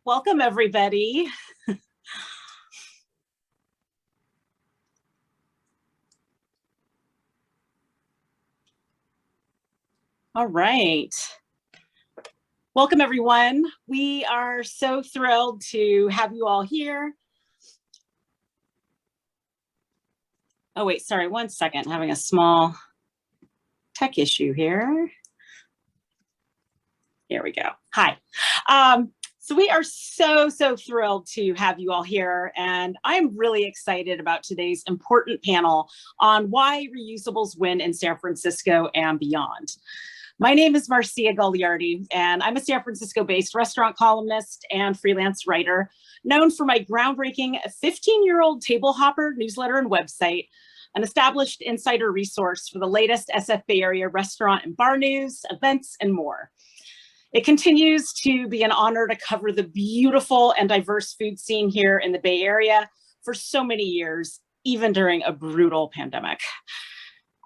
Welcome, everybody. All right. Welcome, everyone. We are so thrilled to have you all here. Oh, wait, sorry, 1 second. Having a small tech issue here. Here we go. Hi. So we are so thrilled to have you all here, and I'm really excited about today's important panel on why reusables win in San Francisco and beyond. My name is Marcia Gagliardi, and I'm a San Francisco-based restaurant columnist and freelance writer, known for my groundbreaking 15-year-old tablehopper newsletter and website, an established insider resource for the latest SF Bay Area restaurant and bar news, events, and more. It continues to be an honor to cover the beautiful and diverse food scene here in the Bay Area for so many years, even during a brutal pandemic.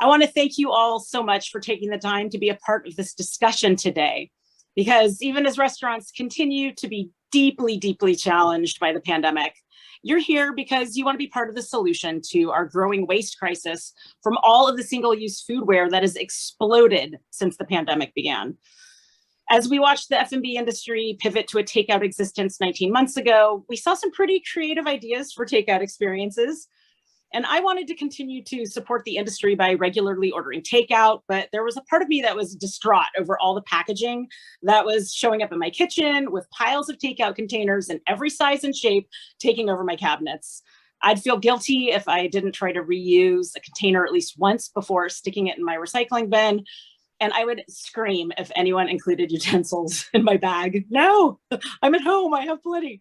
I want to thank you all so much for taking the time to be a part of this discussion today, because even as restaurants continue to be deeply challenged by the pandemic, you're here because you want to be part of the solution to our growing waste crisis from all of the single-use foodware that has exploded since the pandemic began. As we watched the F&B industry pivot to a takeout existence 19 months ago, we saw some pretty creative ideas for takeout experiences. And I wanted to continue to support the industry by regularly ordering takeout, but there was a part of me that was distraught over all the packaging that was showing up in my kitchen with piles of takeout containers in every size and shape taking over my cabinets. I'd feel guilty if I didn't try to reuse a container at least once before sticking it in my recycling bin. And I would scream if anyone included utensils in my bag. No, I'm at home, I have plenty.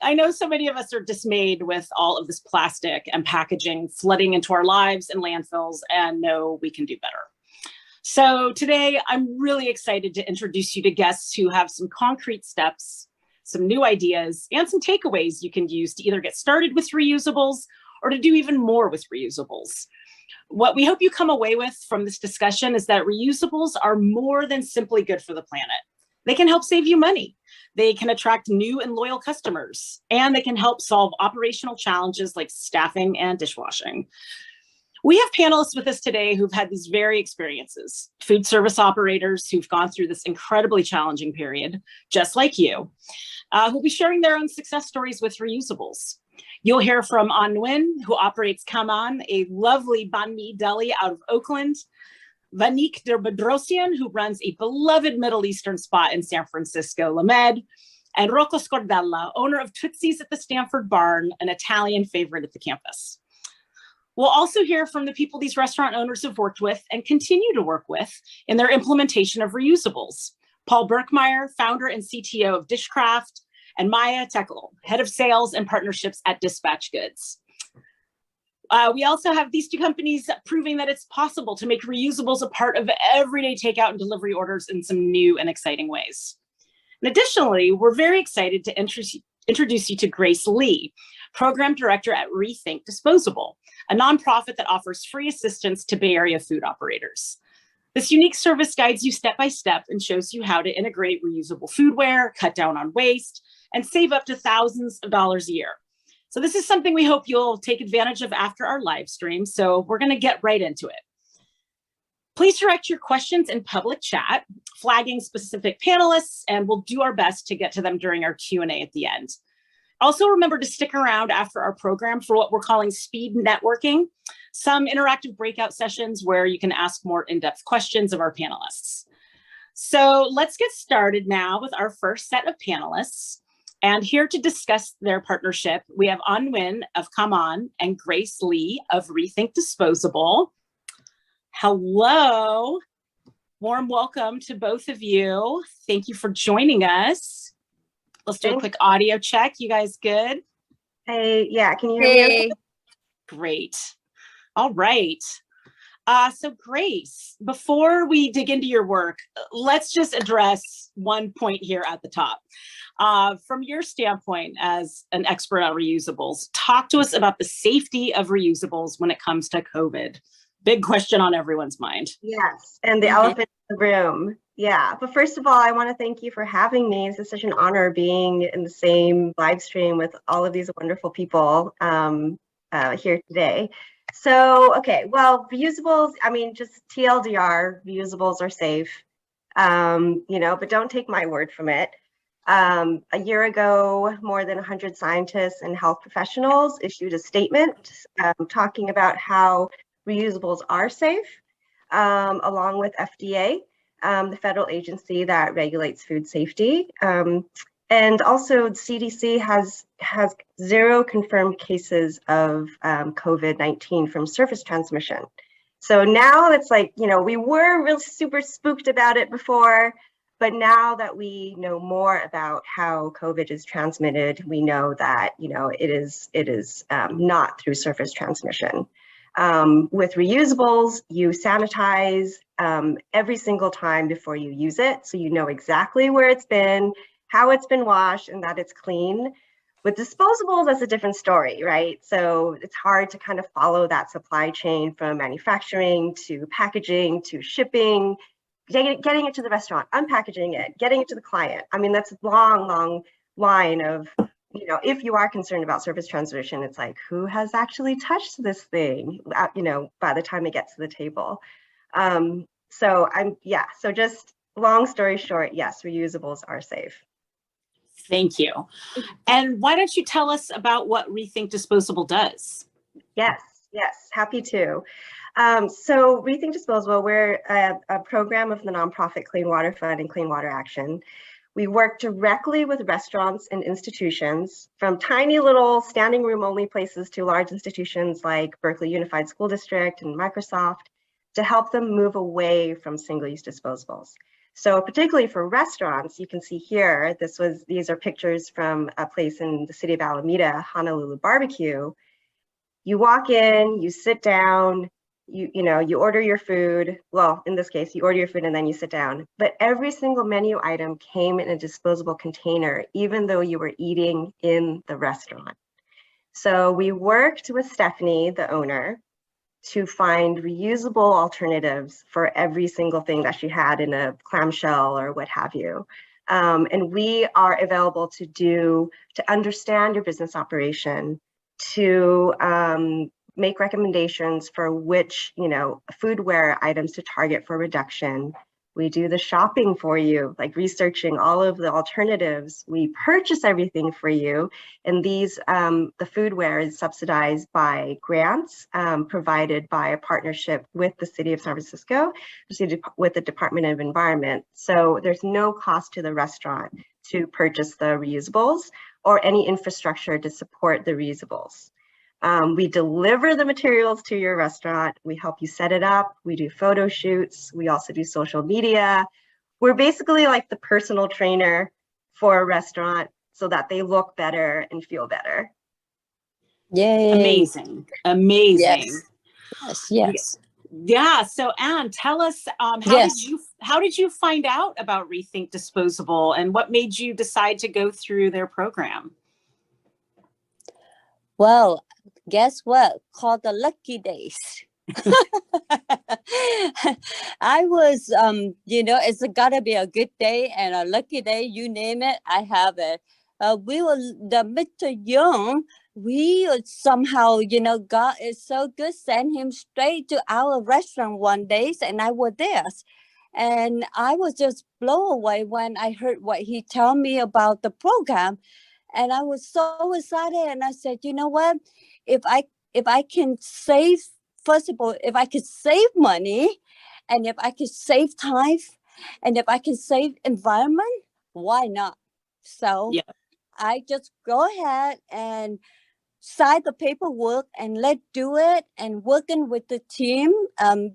I know so many of us are dismayed with all of this plastic and packaging flooding into our lives and landfills, and know we can do better. So today, I'm really excited to introduce you to guests who have some concrete steps, some new ideas, and some takeaways you can use to either get started with reusables or to do even more with reusables. What we hope you come away with from this discussion is that reusables are more than simply good for the planet. They can help save you money. They can attract new and loyal customers, and they can help solve operational challenges like staffing and dishwashing. We have panelists with us today who've had these very experiences, food service operators who've gone through this incredibly challenging period, just like you, who'll be sharing their own success stories with reusables. You'll hear from Anh Nguyen, who operates Cam Anh, a lovely banh mi deli out of Oakland, Vanik Bedrosian, who runs a beloved Middle Eastern spot in San Francisco, La Med, and Rocco Scordella, owner of Tootsie's at the Stanford Barn, an Italian favorite at the campus. We'll also hear from the people these restaurant owners have worked with and continue to work with in their implementation of reusables. Paul Berkmeyer, founder and CTO of Dishcraft, and Maya Tekkel, head of sales and partnerships at Dispatch Goods. We also have these two companies proving that it's possible to make reusables a part of everyday takeout and delivery orders in some new and exciting ways. And additionally, we're very excited to introduce you to Grace Lee, Program Director at ReThink Disposable, a nonprofit that offers free assistance to Bay Area food operators. This unique service guides you step by step and shows you how to integrate reusable foodware, cut down on waste, and save up to thousands of dollars a year. So this is something we hope you'll take advantage of after our live stream. So we're going to get right into it. Please direct your questions in public chat, flagging specific panelists, and we'll do our best to get to them during our Q&A at the end. Also, remember to stick around after our program for what we're calling speed networking, some interactive breakout sessions where you can ask more in-depth questions of our panelists. So let's get started now with our first set of panelists. And here to discuss their partnership, we have Anh Nguyen of Cam Anh and Grace Lee of ReThink Disposable. Hello, warm welcome to both of you. Thank you for joining us. Let's do a quick audio check. You guys good? Hey, yeah, can you hear me? Great. All right. So Grace, before we dig into your work, let's just address one point here at the top. From your standpoint as an expert on reusables, talk to us about the safety of reusables when it comes to COVID. big question on everyone's mind. Yes, and the elephant in the room. Yeah, but first of all, I want to thank you for having me. It's such an honor being in the same live stream with all of these wonderful people here today. So, okay, well, reusables, I mean, just TLDR, reusables are safe, but don't take my word from it. A year ago, more than 100 scientists and health professionals issued a statement talking about how reusables are safe, along with FDA. The federal agency that regulates food safety. And also CDC has 0 confirmed cases of COVID-19 from surface transmission. So now it's like, we were really super spooked about it before, but now that we know more about how COVID is transmitted, we know that, it is not through surface transmission. With reusables, you sanitize every single time before you use it. So you know exactly where it's been, how it's been washed, and that it's clean. With disposables, that's a different story, right? So it's hard to kind of follow that supply chain from manufacturing to packaging to shipping, getting it to the restaurant, unpackaging it, getting it to the client. I mean, that's a long, long line of, if you are concerned about surface transmission, it's like, who has actually touched this thing, by the time it gets to the table. So just long story short, yes, reusables are safe. Thank you. And why don't you tell us about what ReThink Disposable does? Yes, happy to. So ReThink Disposable, we're a program of the nonprofit Clean Water Fund and Clean Water Action. We work directly with restaurants and institutions, from tiny little standing room only places to large institutions like Berkeley Unified School District and Microsoft, to help them move away from single-use disposables. So particularly for restaurants, you can see here, these are pictures from a place in the city of Alameda, Honolulu Barbecue. You walk in, you sit down, you order your food. Well, in this case, you order your food and then you sit down. But every single menu item came in a disposable container, even though you were eating in the restaurant. So we worked with Stephanie, the owner, to find reusable alternatives for every single thing that she had in a clamshell or what have you. And we are available to understand your business operation, to make recommendations for which, foodware items to target for reduction. We do the shopping for you, like researching all of the alternatives. We purchase everything for you. And these, the foodware is subsidized by grants provided by a partnership with the city of San Francisco, with the Department of Environment. So there's no cost to the restaurant to purchase the reusables or any infrastructure to support the reusables. We deliver the materials to your restaurant. We help you set it up. We do photo shoots. We also do social media. We're basically like the personal trainer for a restaurant so that they look better and feel better. Yay. Amazing. Yes. Yeah. So Anne, tell us, how did you find out about ReThink Disposable and what made you decide to go through their program? Well, guess what? Called the lucky days. I was, it's gotta be a good day and a lucky day, you name it, I have it. Mr. Young, we somehow, God is so good, sent him straight to our restaurant one day, and I was there. And I was just blown away when I heard what he told me about the program. And I was so excited, and I said, you know what? If I can save, first of all, if I could save money, and if I could save time, and if I can save environment, why not? So I just go ahead and sign the paperwork and let's do it. And working with the team,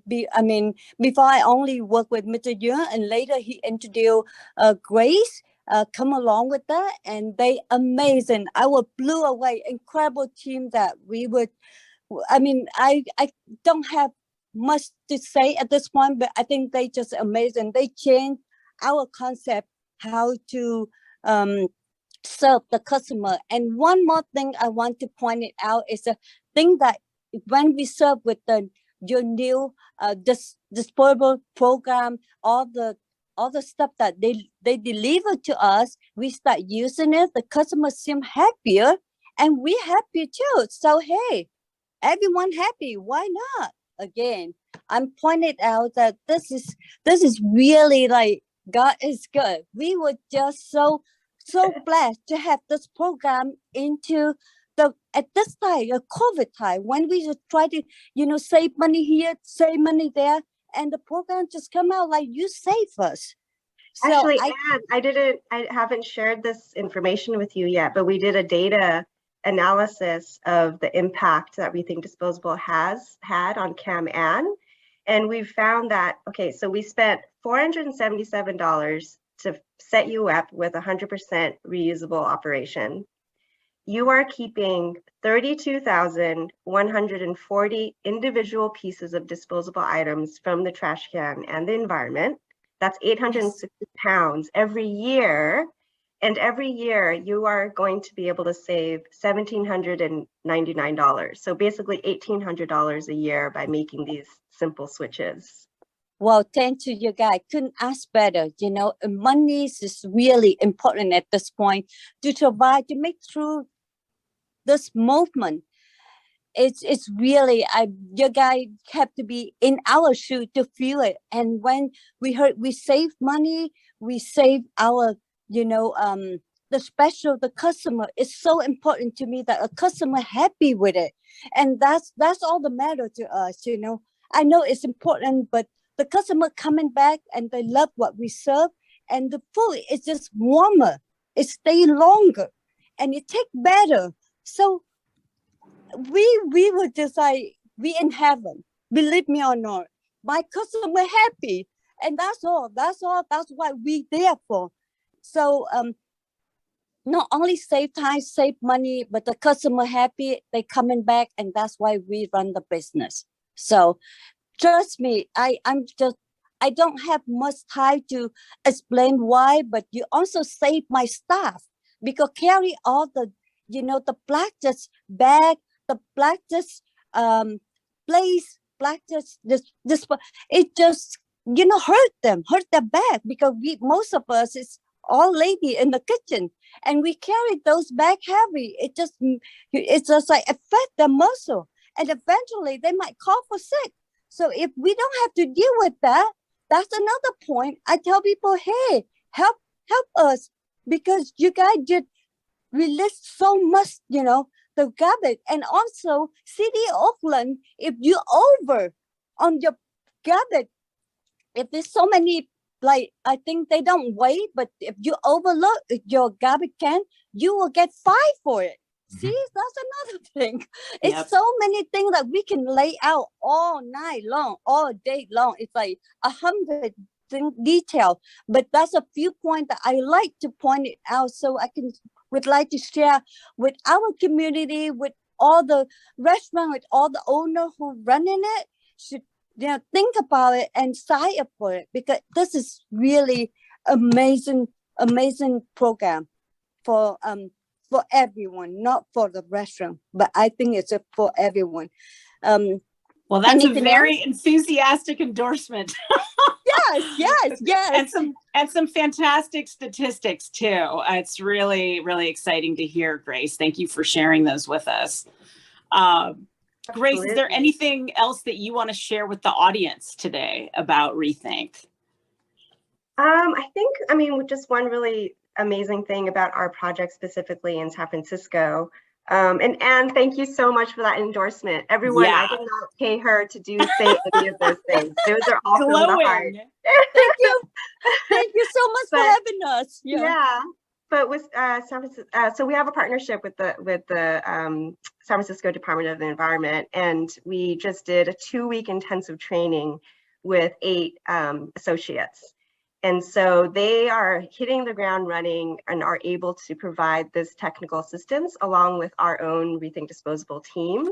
before I only work with Mr. Young, and later he introduced Grace. Come along with that, and they amazing. I was blew away. Incredible team that we would. I don't have much to say at this point, but I think they just amazing. They changed our concept how to serve the customer. And one more thing I want to point it out is a thing that when we serve with the your new disposable program, all the stuff that they deliver to us, we start using it. The customers seem happier, and we happy too. So hey, everyone happy. Why not? Again, I'm pointing out that this is really like God is good. We were just so blessed to have this program into at this time, a COVID time, when we just try to, save money here, save money there, and the program just come out like you save us. So actually, Anne, I haven't shared this information with you yet, but we did a data analysis of the impact that ReThink Disposable has had on Cam Anh. And we found that, okay, so we spent $477 to set you up with 100% reusable operation. You are keeping 32,140 individual pieces of disposable items from the trash can and the environment. That's 860 pounds every year. And every year you are going to be able to save $1,799. So basically $1,800 a year by making these simple switches. Well, thank you, you guys. Couldn't ask better. Money is really important at this point to survive, to make through this movement. It's really, you guys have to be in our shoe to feel it. And when we heard we save money, we save our, the customer is so important to me, that a customer happy with it. And that's all that matter to us, I know it's important, but the customer coming back and they love what we serve, and the food is just warmer, it stay longer, and it take better. So we were just like, we in heaven, believe me or not. My customer happy, and that's all. That's what we there for. So not only save time, save money, but the customer happy, they coming back, and that's why we run the business. So trust me, I don't have much time to explain why, but you also save my staff, because carry all the, the plastic bag, the plastic place, plastic this it just hurt their back, because most of us is all lady in the kitchen, and we carry those bag heavy. It's just like affect their muscle, and eventually they might call for sick. So if we don't have to deal with that, that's another point. I tell people, hey, help us, because you guys did release so much, the garbage. And also City Oakland, if you over on your garbage, if there's so many, like, I think they don't weigh, but if you overlook your garbage can, you will get fined for it. See, that's another thing. It's so many things that we can lay out all night long, all day long. It's like 100 detail, but that's a few points that I like to point it out, so would like to share with our community, with all the restaurant, with all the owner who running it, should think about it and sign up for it, because this is really amazing program for everyone, not for the restaurant, but I think it's for everyone. Well, that's a very enthusiastic endorsement. Yes. And some fantastic statistics too. It's really, really exciting to hear, Grace. Thank you for sharing those with us. Grace, is there anything else that you want to share with the audience today about ReThink? Just one really amazing thing about our project specifically in San Francisco. And Anne, thank you so much for that endorsement. Everyone, I did not pay her to say any of those things. Those are all from the heart. Thank you. Thank you so much for having us. Yeah. But with San Francisco, so we have a partnership with the San Francisco Department of the Environment, and we just did a 2-week intensive training with 8 associates. And so they are hitting the ground running and are able to provide this technical assistance along with our own ReThink Disposable team.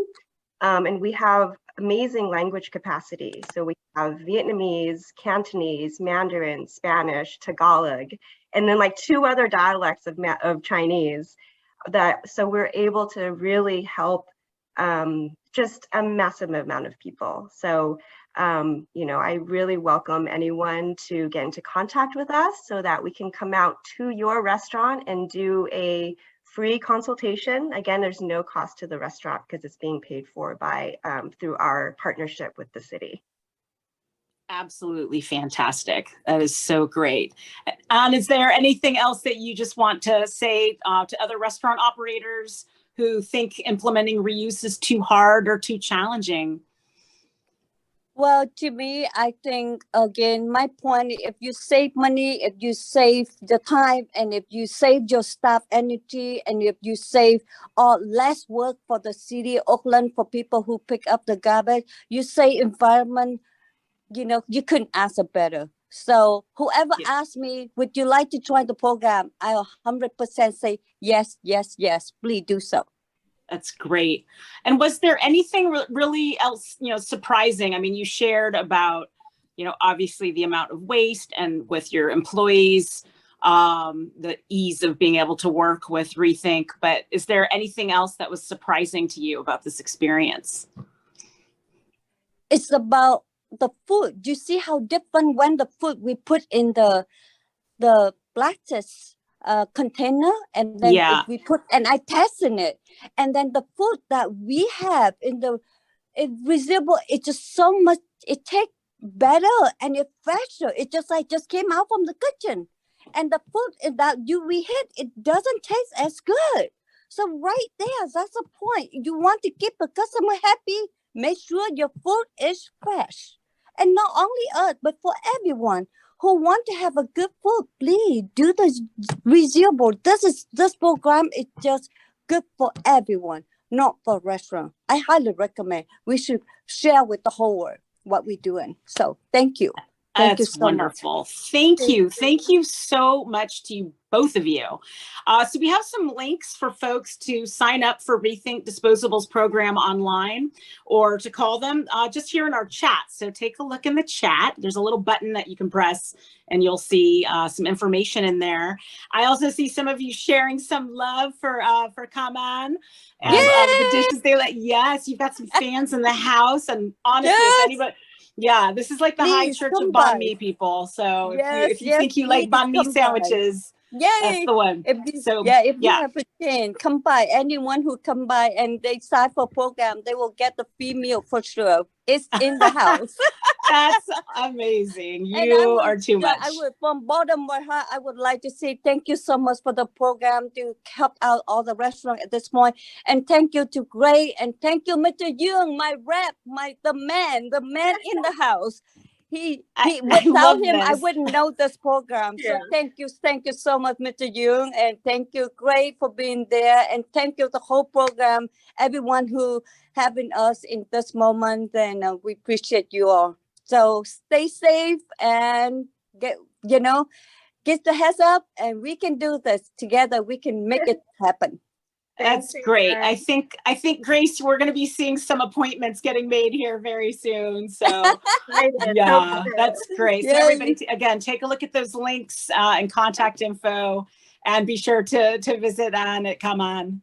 And we have amazing language capacity. So we have Vietnamese, Cantonese, Mandarin, Spanish, Tagalog, and then like 2 other dialects of Chinese. So we're able to really help just a massive amount of people. So, you know, I really welcome anyone to get into contact with us so that we can come out to your restaurant and do a free consultation. Again, there's no cost to the restaurant because it's being paid for by through our partnership with the city. Absolutely fantastic. That is so great. And is there anything else that you just want to say to other restaurant operators who think implementing reuse is too hard or too challenging? Well, to me, I think, again, my point, if you save money, if you save the time, and if you save your staff energy, and if you save less work for the city of Oakland, for people who pick up the garbage, you save environment, you know, you couldn't ask a better. So whoever asks me, would you like to join the program? I'll 100% say, yes, yes, yes, please do so. That's great. And was there anything really else, you know, surprising? I mean, you shared about, you know, obviously the amount of waste and with your employees, the ease of being able to work with ReThink, but is there anything else that was surprising to you about this experience? It's about the food. You see how different when the food we put in the plastic container, and then if we put, and I tested it, and then the food that we have in the Reusable, it's just so much, it tastes better and it's fresher. It just came out from the kitchen, and the food that we hit, it doesn't taste as good. So right there, that's the point. You want to keep the customer happy, make sure your food is fresh. And not only us, but for everyone who want to have a good food, please do the Reusable. This program is just good for everyone, not for restaurant. I highly recommend. We should share with the whole world what we're doing. So thank you. Thank you so wonderful. Much. Thank you. Thank you so much to you, both of you. So we have some links for folks to sign up for ReThink Disposables program online or to call them just here in our chat. So take a look in the chat. There's a little button that you can press and you'll see some information in there. I also see some of you sharing some love for Cam Anh and the dishes they let. Yes, you've got some fans in the house, and honestly, if anybody. Yeah, this is like the high church of banh mi people. So if you think you like banh mi sandwiches, that's the one. If you have a chance, come by. Anyone who come by and they sign for program, they will get the free meal for sure. It's in the house. That's amazing. You are too much. From bottom of my heart, I would like to say thank you so much for the program to help out all the restaurants at this point. And thank you to Gray, and thank you, Mr. Young, my rep, the man in the house. Without him, I wouldn't know this program. So thank you so much, Mr. Young, and thank you, Gray, for being there, and thank you the whole program, everyone who having us in this moment, and we appreciate you all. So stay safe and get the heads up, and we can do this together. We can make it happen. That's great. I think Grace, we're going to be seeing some appointments getting made here very soon. So yeah, that's great. So everybody, again, take a look at those links and contact info, and be sure to visit Anne at Cam Anh.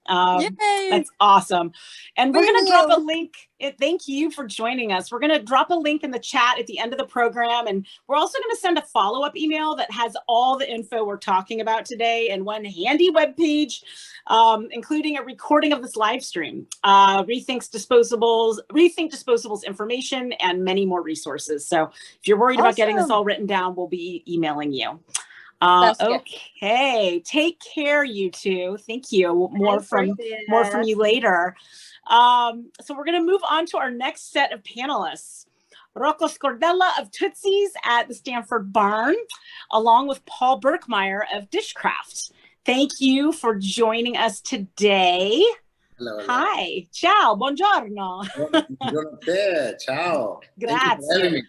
That's awesome. And we're going to drop a link. Thank you for joining us. We're going to drop a link in the chat at the end of the program. And we're also going to send a follow-up email that has all the info we're talking about today and one handy webpage, including a recording of this live stream, ReThink Disposables information, and many more resources. So if you're worried about getting this all written down, we'll be emailing you. Okay, take care, you two. Thank you. More from you later. So we're going to move on to our next set of panelists. Rocco Scordella of Tootsie's at the Stanford Barn, along with Paul Berkmeyer of Dishcraft. Thank you for joining us today. Hello. Hi. Ciao. Buongiorno. Buongiorno. Ciao. Grazie.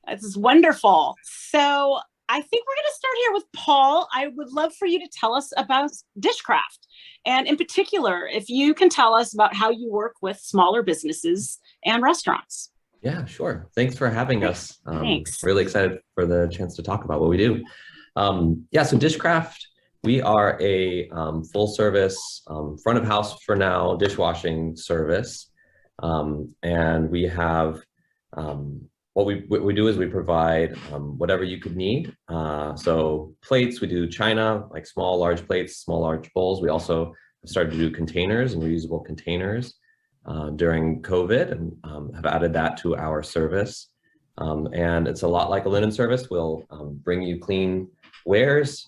This is wonderful. So I think we're going to start here with Paul. I would love for you to tell us about Dishcraft. And in particular, if you can tell us about how you work with smaller businesses and restaurants. Yeah, sure. Thanks for having us. Thanks. Really excited for the chance to talk about what we do. So Dishcraft, we are a full service, front of house for now, dishwashing service. And we have, what we do is we provide whatever you could need. So plates, we do china, like small, large plates, small, large bowls. We also started to do containers and reusable containers during COVID, and have added that to our service. And it's a lot like a linen service. We'll bring you clean wares,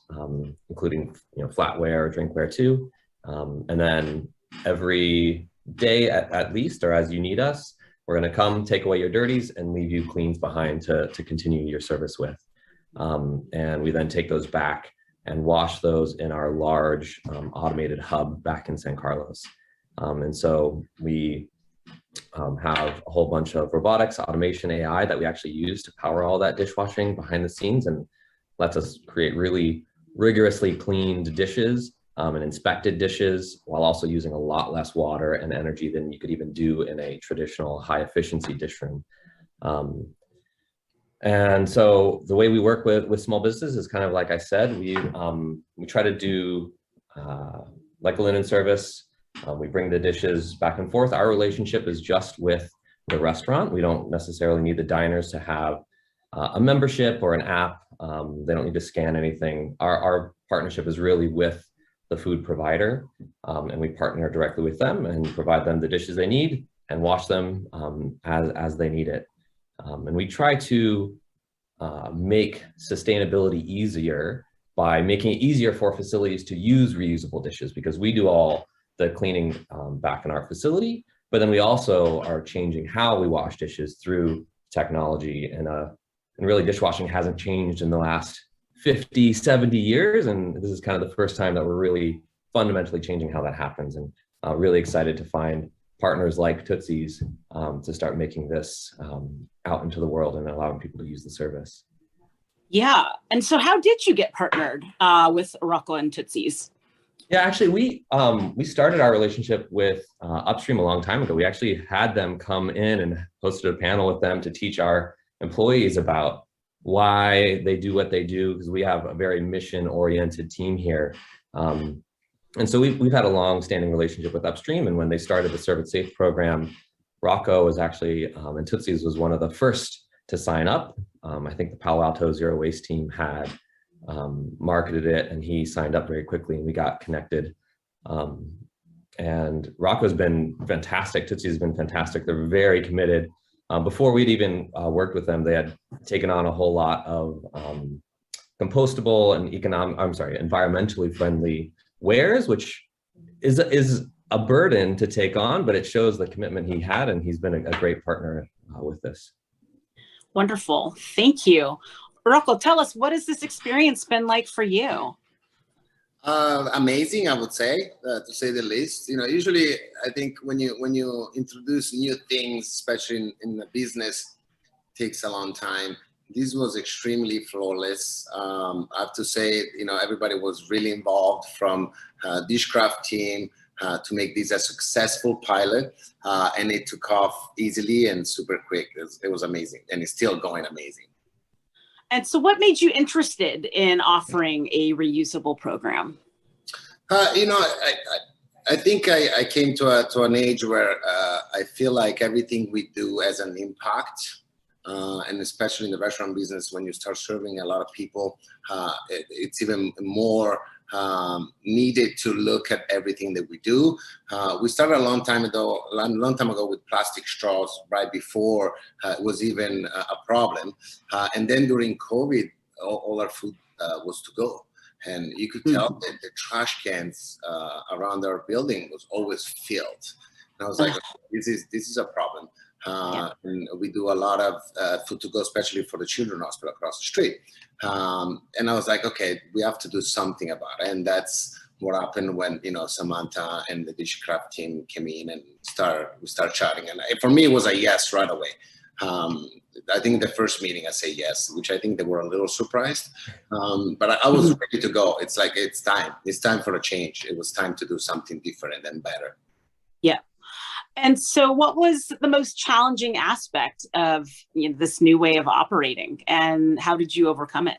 including flatware, drinkware too. And then every day at least, or as you need us, we're going to come take away your dirties and leave you cleans behind to continue your service with. And we then take those back and wash those in our large automated hub back in San Carlos. And so we have a whole bunch of robotics, automation, AI that we actually use to power all that dishwashing behind the scenes, and lets us create really rigorously cleaned dishes and inspected dishes, while also using a lot less water and energy than you could even do in a traditional high efficiency dish room. And so the way we work with small businesses is kind of like I said, we try to do like a linen service. We bring the dishes back and forth. Our relationship is just with the restaurant. We don't necessarily need the diners to have a membership or an app. They don't need to scan anything. Our partnership is really with the food provider, and we partner directly with them and provide them the dishes they need and wash them as they need it. And we try to make sustainability easier by making it easier for facilities to use reusable dishes, because we do all the cleaning back in our facility, but then we also are changing how we wash dishes through technology. And really dishwashing hasn't changed in the last 50, 70 years. And this is kind of the first time that we're really fundamentally changing how that happens. And really excited to find partners like Tootsie's to start making this out into the world and allowing people to use the service. Yeah. And so how did you get partnered with Rocco and Tootsie's? Yeah, actually, we started our relationship with Upstream a long time ago. We actually had them come in and hosted a panel with them to teach our employees about why they do what they do, because we have a very mission-oriented team here. And so we've had a long-standing relationship with Upstream, and when they started the Serve It Safe program, Rocco was actually, and Tootsie's was one of the first to sign up. I think the Palo Alto Zero Waste team had marketed it, and he signed up very quickly, and we got connected. And Rocco's been fantastic. Tootsie's been fantastic. They're very committed. Before we'd even worked with them, they had taken on a whole lot of compostable and environmentally friendly wares, which is a burden to take on, but it shows the commitment he had, and he's been a great partner with this. Wonderful. Thank you. Rocco, tell us, what has this experience been like for you? Amazing, I would say, to say the least. Usually I think when you introduce new things, especially in the business, it takes a long time. This was extremely flawless. I have to say, everybody was really involved, from Dishcraft team to make this a successful pilot, and it took off easily and super quick. It was amazing, and it's still going amazing. And so what made you interested in offering a reusable program? I think I came to an age where I feel like everything we do has an impact, and especially in the restaurant business, when you start serving a lot of people, it's even more needed to look at everything that we do. We started a long time ago with plastic straws, right before it was even a problem. And then during COVID, all our food was to go. And you could tell that the trash cans around our building was always filled. And I was like, this is a problem. And we do a lot of food to go, especially for the children's hospital across the street. And I was like, okay, we have to do something about it. And that's what happened when, Samantha and the Dishcraft team came in and we start chatting. And for me, it was a yes right away. I think the first meeting I say yes, which I think they were a little surprised. But I was ready to go. It's like, it's time for a change. It was time to do something different and better. Yeah. And so what was the most challenging aspect of this new way of operating, and how did you overcome it?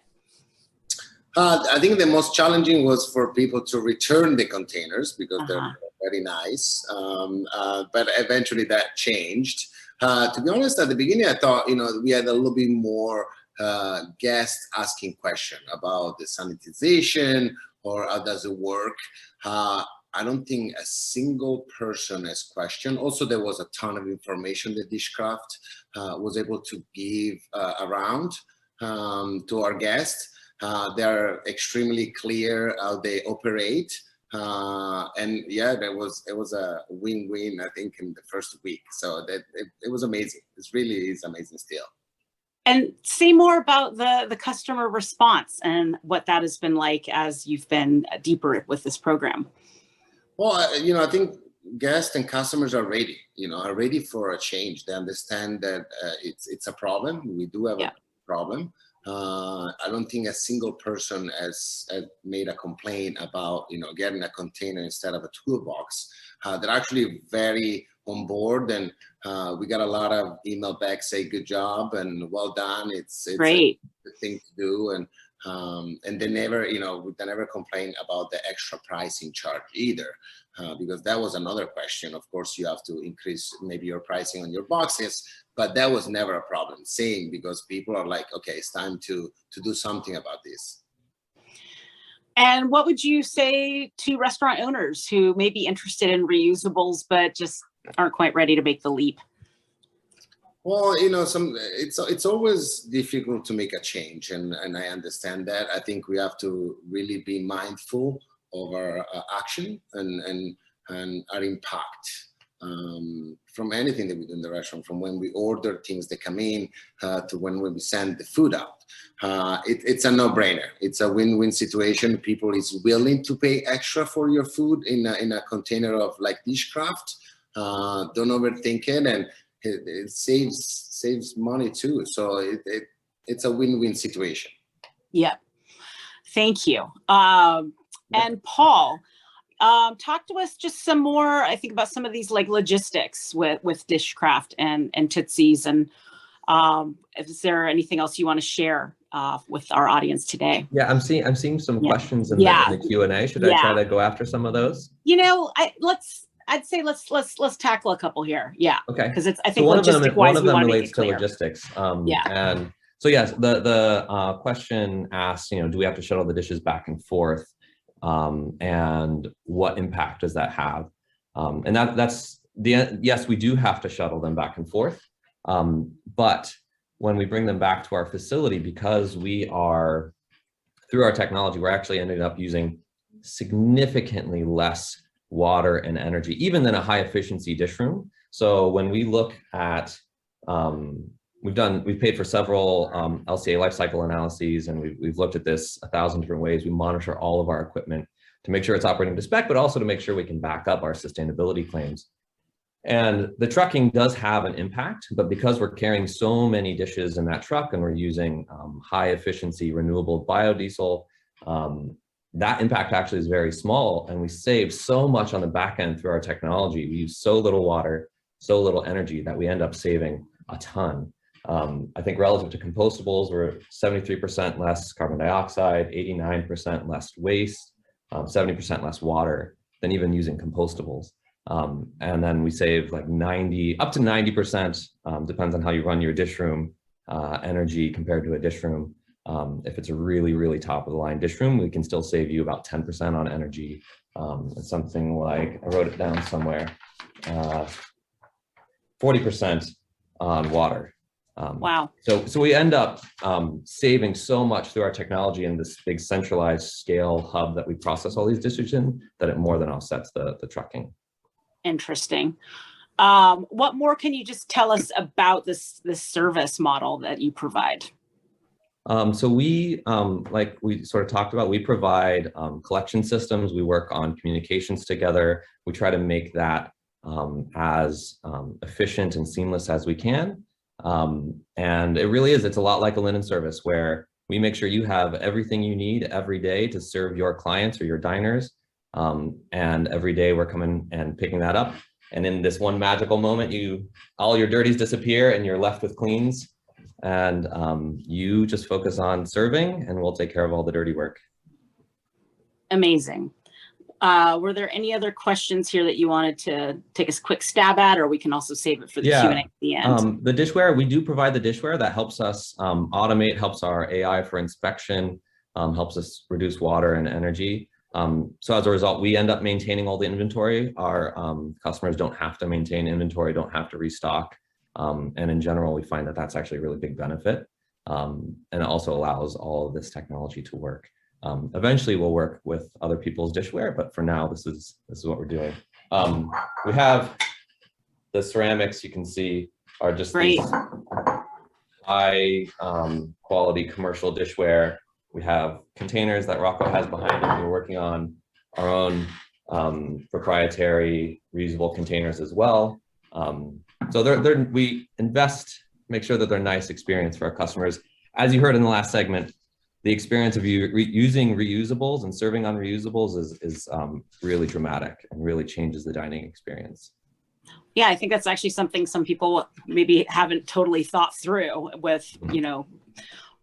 I think the most challenging was for people to return the containers because they're very nice. But eventually that changed. To be honest, at the beginning, I thought, we had a little bit more guests asking questions about the sanitization or how does it work. I don't think a single person has questioned. Also, there was a ton of information that Dishcraft was able to give around to our guests. They're extremely clear how they operate. And yeah, it was a win-win, I think, in the first week. So that it was amazing. It really is amazing still. And say more about the customer response and what that has been like as you've been deeper with this program. Well, I think guests and customers are ready, are ready for a change. They understand that it's a problem. We do have a problem. I don't think a single person has made a complaint about, getting a container instead of a toolbox. They're actually very on board, and we got a lot of email back say good job and well done. It's great. A good thing to do, and they never, they never complain about the extra pricing charge either, because that was another question. Of course, you have to increase maybe your pricing on your boxes, but that was never a problem. Same, because people are like, okay, it's time to do something about this. And what would you say to restaurant owners who may be interested in reusables but just aren't quite ready to make the leap? Well, it's always difficult to make a change, and I understand that. I think we have to really be mindful of our action and our impact from anything that we do in the restaurant, from when we order things that come in to when we send the food out. It's a no-brainer. It's a win-win situation. People is willing to pay extra for your food in a container of like Dishcraft. Don't overthink it, and it saves money too. So it's a win-win situation. Yeah, thank you. And Paul, talk to us just some more, I think, about some of these like logistics with Dishcraft and Tootsie's, and is there anything else you want to share with our audience today? Yeah, I'm seeing some questions in the Q&A. Should I try to go after some of those? I'd say let's tackle a couple here. Yeah. Okay. Because I think one of them relates to logistics. And so yes, the question asks, do we have to shuttle the dishes back and forth, and what impact does that have? And that's yes, we do have to shuttle them back and forth, but when we bring them back to our facility, because we are, through our technology, we're actually ending up using significantly less water and energy, even than a high efficiency dish room. So when we look at, we've paid for several LCA life cycle analyses, and we've looked at this 1,000 different ways. We monitor all of our equipment to make sure it's operating to spec, but also to make sure we can back up our sustainability claims. And the trucking does have an impact, but because we're carrying so many dishes in that truck and we're using high efficiency renewable biodiesel, that impact actually is very small, and we save so much on the back end through our technology. We use so little water, so little energy, that we end up saving a ton. I think relative to compostables, we're 73% less carbon dioxide, 89% less waste, 70% less water than even using compostables. And then we save like up to 90%, depends on how you run your dish room, energy compared to a dish room. If it's a really, really top of the line dish room, we can still save you about 10% on energy. It's something like, I wrote it down somewhere, 40% on water. Wow. So we end up saving so much through our technology in this big centralized scale hub that we process all these dishes in, that it more than offsets the trucking. Interesting. What more can you just tell us about this service model that you provide? So we, like we sort of talked about, we provide collection systems. We work on communications together. We try to make that as efficient and seamless as we can. And it really is, it's a lot like a linen service, where we make sure you have everything you need every day to serve your clients or your diners. And every day we're coming and picking that up. And in this one magical moment, all your dirties disappear and you're left with cleans. and you just focus on serving, and we'll take care of all the dirty work. Amazing. Were there any other questions here that you wanted to take a quick stab at, or we can also save it for the Q&A at the end? The dishware, we do provide the dishware that helps us automate, helps our AI for inspection, helps us reduce water and energy. So as a result, we end up maintaining all the inventory. Our customers don't have to maintain inventory, don't have to restock. And in general, we find that that's actually a really big benefit. And it also allows all of this technology to work. Eventually we'll work with other people's dishware, but for now, this is what we're doing. We have the ceramics, you can see, are just these high quality commercial dishware. We have containers that Rocco has behind him. We're working on our own proprietary reusable containers as well. So we invest, make sure that they're a nice experience for our customers. As you heard in the last segment, the experience of using reusables and serving on reusables is really dramatic and really changes the dining experience. Yeah, I think that's actually something some people maybe haven't totally thought through with,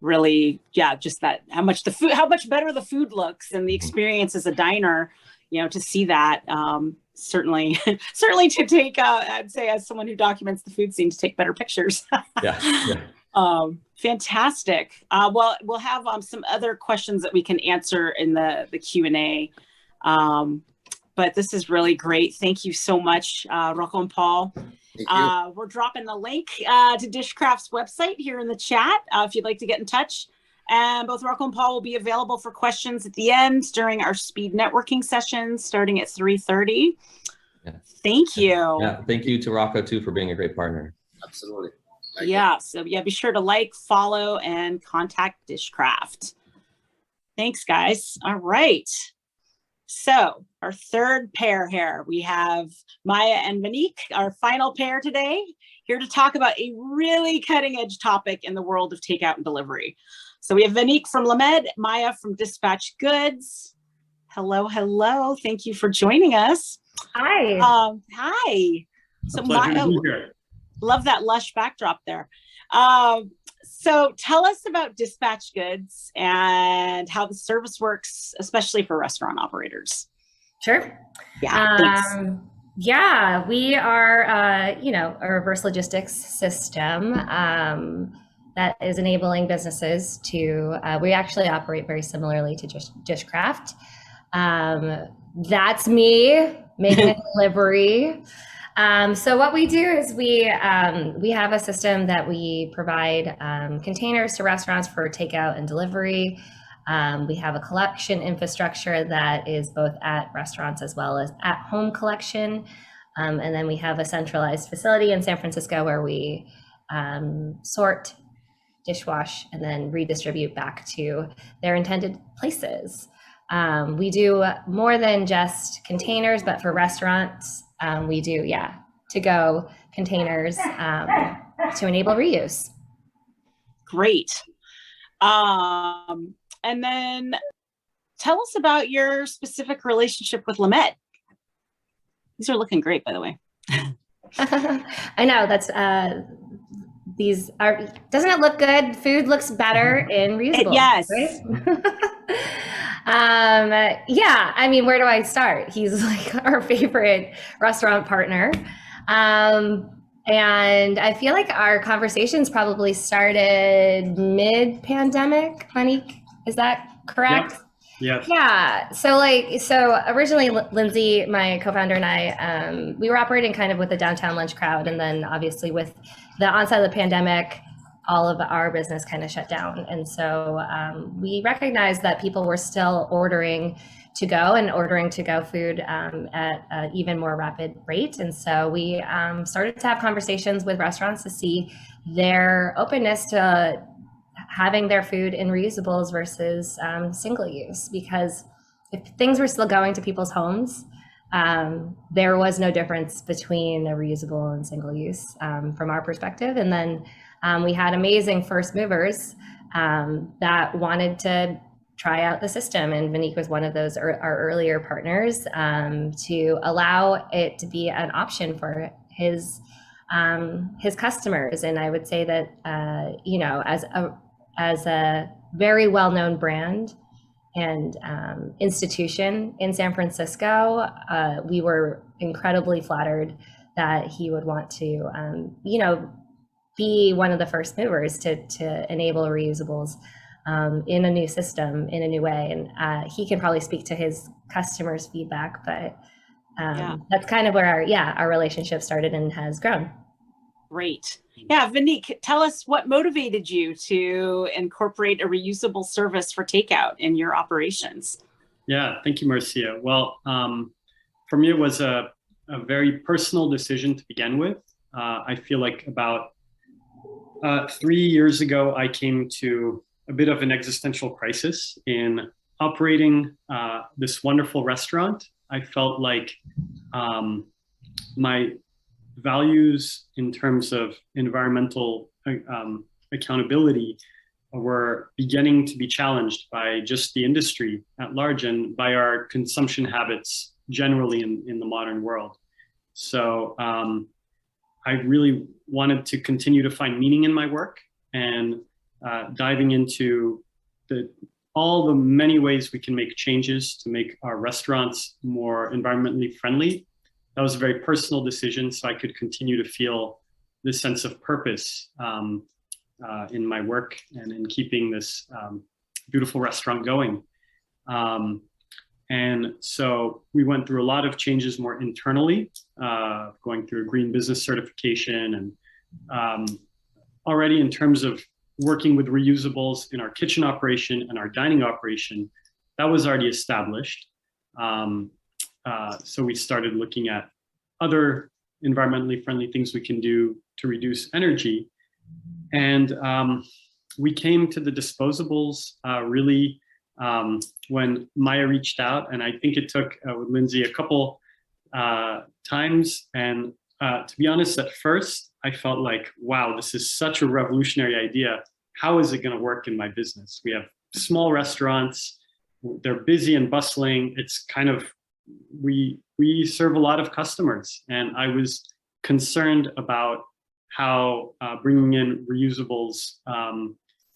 really, just that how much better the food looks and the experience as a diner, to see that. Certainly to take, I'd say as someone who documents the food scene, to take better pictures. Yeah. Fantastic. Well, we'll have some other questions that we can answer in the Q&A. But this is really great. Thank you so much, Rocco and Paul. We're dropping the link to Dishcraft's website here in the chat if you'd like to get in touch. And both Rocco and Paul will be available for questions at the end during our speed networking sessions starting at 3:30. Yeah. Thank you. Yeah, thank you to Rocco too for being a great partner. Absolutely. So be sure to like, follow, and contact Dishcraft. Thanks, guys. All right. So our third pair here, we have Maya and Monique, our final pair today, here to talk about a really cutting edge topic in the world of takeout and delivery. So we have Monique from Lamed, Maya from Dispatch Goods. Hello. Thank you for joining us. Hi. Hi. So Maya, love that lush backdrop there. So tell us about Dispatch Goods and how the service works, especially for restaurant operators. Sure. Yeah, thanks. Yeah, we are, a reverse logistics system that is enabling businesses to, we actually operate very similarly to Dishcraft. That's me making a delivery. So what we do is we have a system that we provide containers to restaurants for takeout and delivery. We have a collection infrastructure that is both at restaurants as well as at home collection. And then we have a centralized facility in San Francisco where we sort, dishwash, and then redistribute back to their intended places. We do more than just containers, but for restaurants, we do, to-go containers to enable reuse. Great. And then tell us about your specific relationship with Lamed. These are looking great, by the way. I know, that's, doesn't it look good? Food looks better in Reusable. Yes. Right? Yeah, I mean, where do I start? He's like our favorite restaurant partner. And I feel like our conversations probably started mid-pandemic, Monique, is that correct? Yep. Yeah, so originally Lindsay, my co-founder, and I, we were operating kind of with a downtown lunch crowd. And then obviously with the onset of the pandemic, all of our business kind of shut down. And so we recognized that people were still ordering to go food at an even more rapid rate. And so we started to have conversations with restaurants to see their openness to having their food in reusables versus single use, because if things were still going to people's homes, there was no difference between a reusable and single use from our perspective. And then we had amazing first movers that wanted to try out the system. And Vinique was one of those, our earlier partners, to allow it to be an option for his his customers. And I would say that, you know, as a very well-known brand and institution in San Francisco, we were incredibly flattered that he would want to, you know, be one of the first movers to enable reusables in a new system, in a new way. And he can probably speak to his customers' feedback, but that's kind of where our relationship started and has grown. Great. Yeah, Vinique, tell us what motivated you to incorporate a reusable service for takeout in your operations. Yeah, thank you, Marcia. Well, for me, it was a very personal decision to begin with. I feel like about 3 years ago, I came to a bit of an existential crisis in operating this wonderful restaurant. I felt like my values in terms of environmental accountability were beginning to be challenged by just the industry at large and by our consumption habits generally in the modern world. So I really wanted to continue to find meaning in my work and diving into all the many ways we can make changes to make our restaurants more environmentally friendly. That was a very personal decision, so I could continue to feel this sense of purpose in my work and in keeping this beautiful restaurant going. And so we went through a lot of changes more internally, going through a green business certification, and already in terms of working with reusables in our kitchen operation and our dining operation, that was already established. So we started looking at other environmentally friendly things we can do to reduce energy. And we came to the disposables really when Maya reached out, and I think it took with Lindsay a couple times. And to be honest, at first, I felt like, wow, this is such a revolutionary idea. How is it going to work in my business? We have small restaurants, they're busy and bustling. It's kind of, we serve a lot of customers, and I was concerned about how bringing in reusables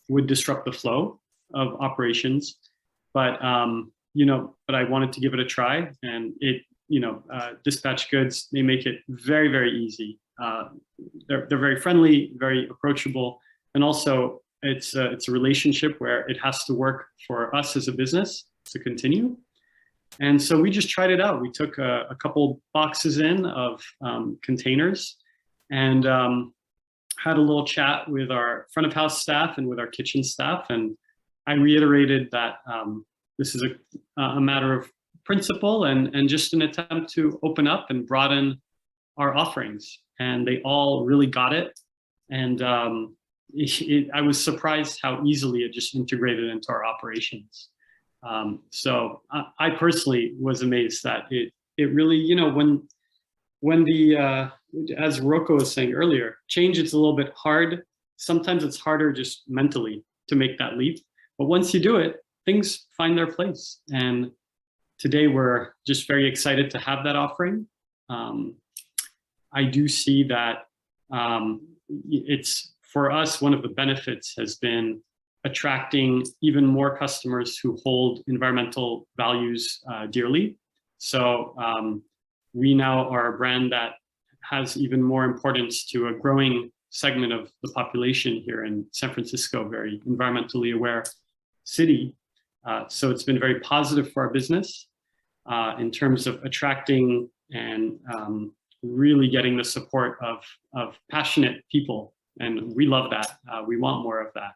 would disrupt the flow of operations. But but I wanted to give it a try, and Dispatch Goods, they make it very, very easy. They're very friendly, very approachable, and also it's a relationship where it has to work for us as a business to continue. And so we just tried it out. We took a couple boxes in of containers and had a little chat with our front of house staff and with our kitchen staff. And I reiterated that this is a matter of principle and just an attempt to open up and broaden our offerings. And they all really got it. And I was surprised how easily it just integrated into our operations. So I personally was amazed that it really, when the, as Rocco was saying earlier, change is a little bit hard. Sometimes it's harder just mentally to make that leap. But once you do it, things find their place. And today we're just very excited to have that offering. I do see that it's, for us, one of the benefits has been attracting even more customers who hold environmental values dearly. So we now are a brand that has even more importance to a growing segment of the population here in San Francisco, very environmentally aware city. So it's been very positive for our business in terms of attracting and really getting the support of passionate people. And we love that. We want more of that.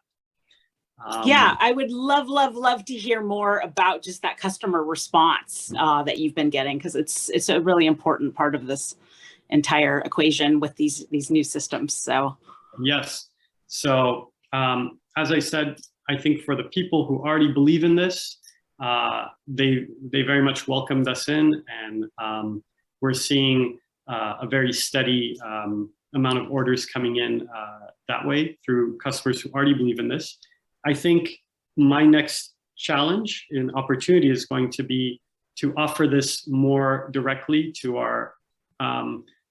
Yeah, I would love to hear more about just that customer response that you've been getting, because it's a really important part of this entire equation with these new systems. So yes. So as I said, I think for the people who already believe in this, they very much welcomed us in, and we're seeing a very steady amount of orders coming in that way through customers who already believe in this. I think my next challenge and opportunity is going to be to offer this more directly to our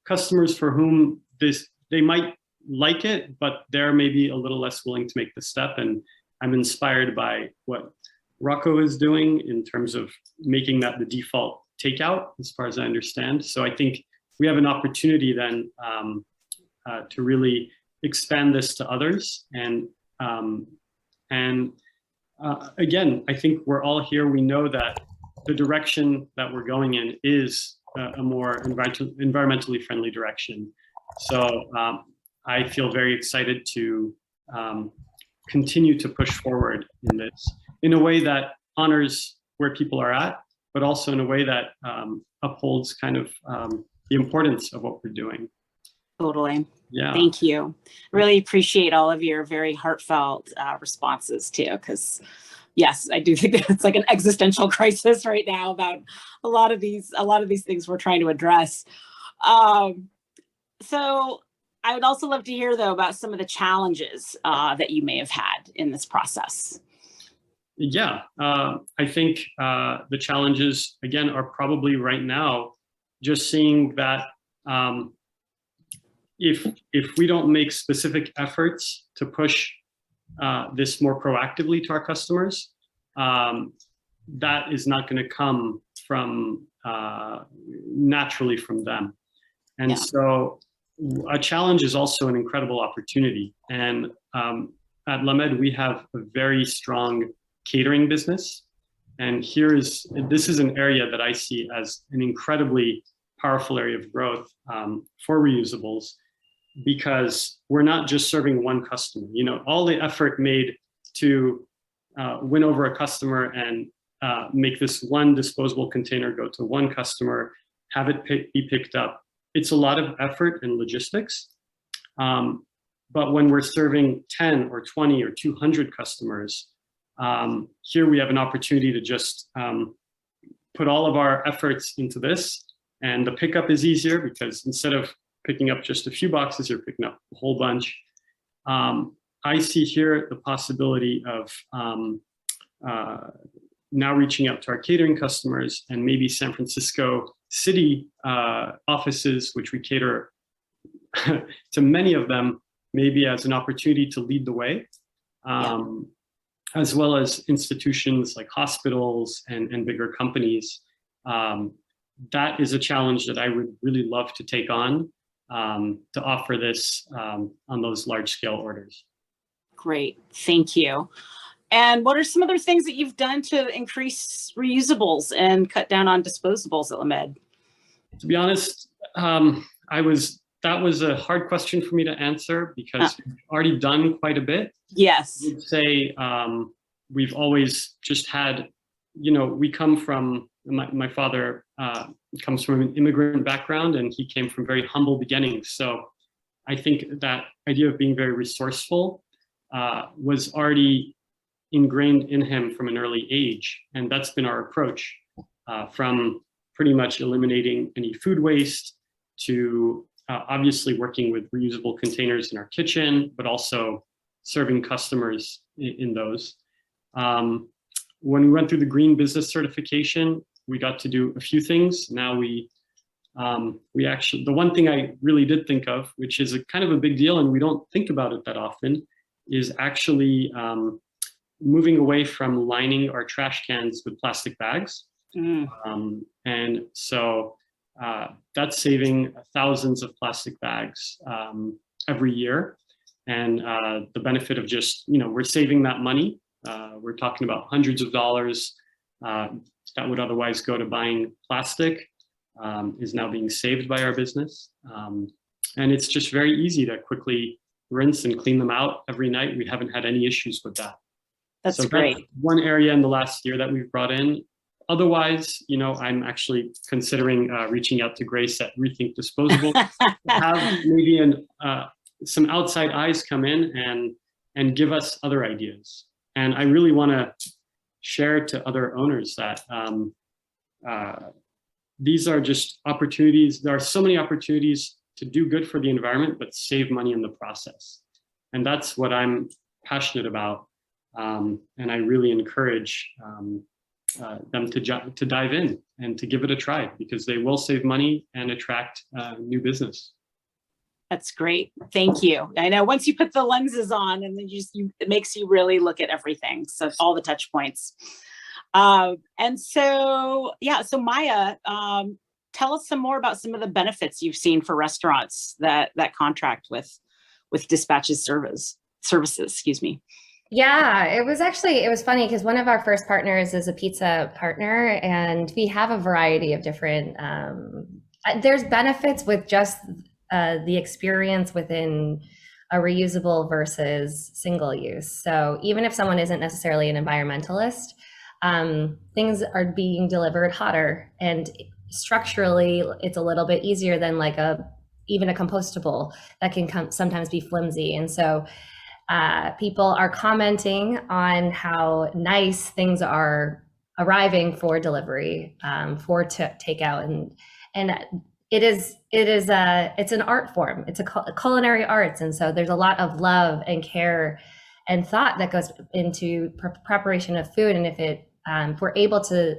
customers for whom this they might like it, but they're maybe a little less willing to make the step. And I'm inspired by what Rocco is doing in terms of making that the default takeout, as far as I understand. So I think we have an opportunity then to really expand this to others. And again, I think we're all here. We know that the direction that we're going in is a more environmentally friendly direction. So I feel very excited to continue to push forward in this in a way that honors where people are at, but also in a way that upholds kind of the importance of what we're doing. Totally. Yeah. Thank you. Really appreciate all of your very heartfelt responses too, because yes, I do think that it's like an existential crisis right now about a lot of these things we're trying to address. So I would also love to hear though about some of the challenges that you may have had in this process. Yeah, I think the challenges again are probably right now just seeing that if we don't make specific efforts to push this more proactively to our customers, that is not going to come from naturally from them. And so a challenge is also an incredible opportunity. And at Lamed, we have a very strong catering business. And this is an area that I see as an incredibly powerful area of growth for Reusables, because we're not just serving one customer. You know, all the effort made to win over a customer and make this one disposable container go to one customer, have it be picked up. It's a lot of effort and logistics. But when we're serving 10 or 20 or 200 customers, here we have an opportunity to just put all of our efforts into this. And the pickup is easier because instead of picking up just a few boxes, you're picking up a whole bunch. I see here the possibility of now reaching out to our catering customers and maybe San Francisco city offices, which we cater to many of them, maybe as an opportunity to lead the way, as well as institutions like hospitals and bigger companies. That is a challenge that I would really love to take on, to offer this on those large scale orders. Great, thank you. And what are some other things that you've done to increase reusables and cut down on disposables at Lamed? To be honest, that was a hard question for me to answer because we've already done quite a bit. Yes. I would say we've always just had, you know, we come from, my father comes from an immigrant background and he came from very humble beginnings. So I think that idea of being very resourceful was already ingrained in him from an early age. And that's been our approach, from pretty much eliminating any food waste to obviously working with reusable containers in our kitchen, but also serving customers in those. When we went through the Green Business Certification, we got to do a few things. Now we actually, the one thing I really did think of, which is a kind of a big deal and we don't think about it that often, is actually moving away from lining our trash cans with plastic bags. And so that's saving thousands of plastic bags every year. And the benefit of just, you know, we're saving that money. We're talking about hundreds of dollars that would otherwise go to buying plastic is now being saved by our business. And it's just very easy to quickly rinse and clean them out every night. We haven't had any issues with that. That's great. That's one area in the last year that we've brought in. Otherwise, you know, I'm actually considering reaching out to Grace at ReThink Disposable to have maybe some outside eyes come in and give us other ideas. And I really want to share to other owners that these are just opportunities. There are so many opportunities to do good for the environment, but save money in the process. And that's what I'm passionate about. And I really encourage them to dive in and to give it a try because they will save money and attract new business. That's great. Thank you. I know once you put the lenses on and then it makes you really look at everything. So all the touch points. And so, yeah, so Maya, tell us some more about some of the benefits you've seen for restaurants that contract with Dispatch's services, excuse me. Yeah, it was funny because one of our first partners is a pizza partner, and we have a variety of different, there's benefits with just the experience within a reusable versus single use. So even if someone isn't necessarily an environmentalist, things are being delivered hotter, and structurally it's a little bit easier than like even a compostable that can sometimes be flimsy. And so people are commenting on how nice things are arriving for delivery, for takeout, and it's an art form. It's a culinary arts, and so there's a lot of love and care and thought that goes into preparation of food. And if we're able to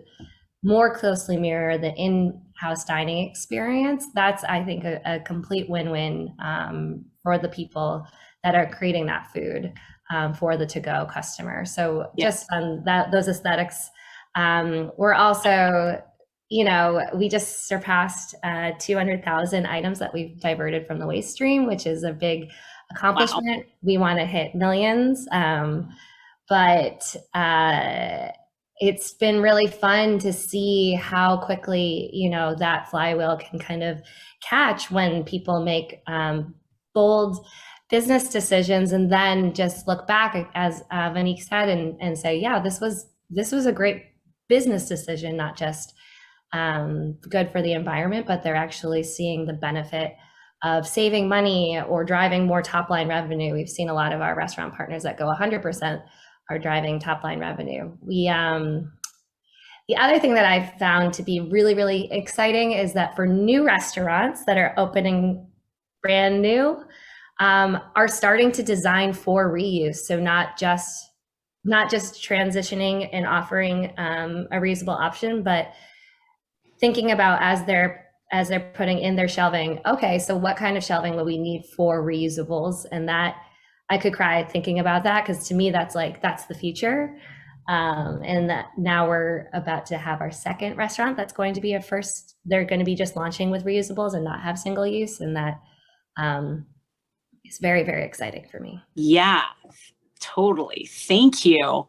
more closely mirror the in-house dining experience, that's, I think, a complete win-win for the people that are creating that food for the to-go customer. So just on those aesthetics, we're also, we just surpassed 200,000 items that we've diverted from the waste stream, which is a big accomplishment. Wow. We want to hit millions, but it's been really fun to see how quickly, that flywheel can kind of catch when people make bold business decisions and then just look back, as Vanique said, and say, yeah, this was a great business decision, not just good for the environment, but they're actually seeing the benefit of saving money or driving more top line revenue. We've seen a lot of our restaurant partners that go 100% are driving top line revenue. The other thing that I've found to be really, really exciting is that for new restaurants that are opening brand new, are starting to design for reuse. So not just transitioning and offering a reusable option, but thinking about as they're putting in their shelving, okay, so what kind of shelving will we need for reusables? And that, I could cry thinking about that, because to me that's the future. And that now we're about to have our second restaurant that's going to be a first. They're going to be just launching with reusables and not have single use, and that is very, very exciting for me. Yeah, totally. Thank you.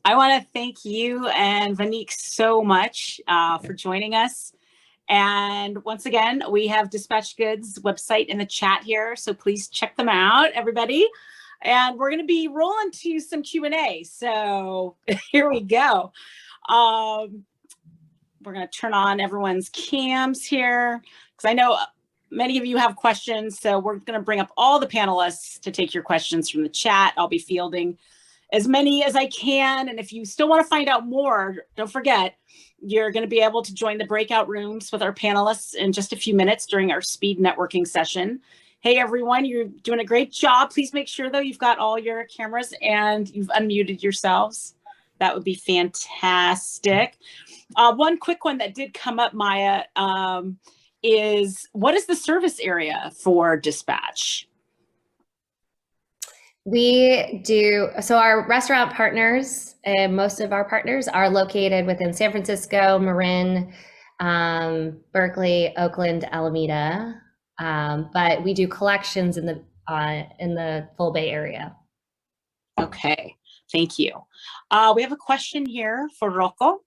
I want to thank you and Vanique so much for joining us. And once again, we have Dispatch Goods website in the chat here, so please check them out, everybody. And we're going to be rolling to some Q&A. So here we go. We're going to turn on everyone's cams here, because I know many of you have questions. So we're going to bring up all the panelists to take your questions from the chat. I'll be fielding as many as I can. And if you still want to find out more, don't forget, you're going to be able to join the breakout rooms with our panelists in just a few minutes during our speed networking session. Hey, everyone, you're doing a great job. Please make sure, though, you've got all your cameras and you've unmuted yourselves. That would be fantastic. One quick one that did come up, Maya, is what is the service area for Dispatch? We do, so our restaurant partners, most of our partners are located within San Francisco, Marin, Berkeley, Oakland, Alameda, but we do collections in the full Bay Area. Okay, thank you. We have a question here for Rocco.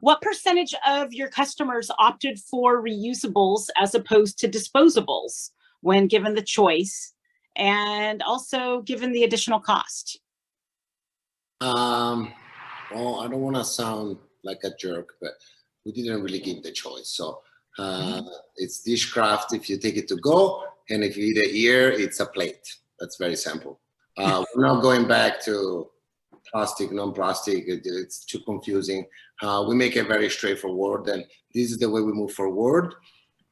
What percentage of your customers opted for reusables as opposed to disposables when given the choice, and also given the additional cost? Well, I don't want to sound like a jerk, but we didn't really give the choice. So it's Dishcraft if you take it to go, and if you eat it here, it's a plate. That's very simple. We're not going back to plastic, non-plastic. It's too confusing. We make it very straightforward, and this is the way we move forward.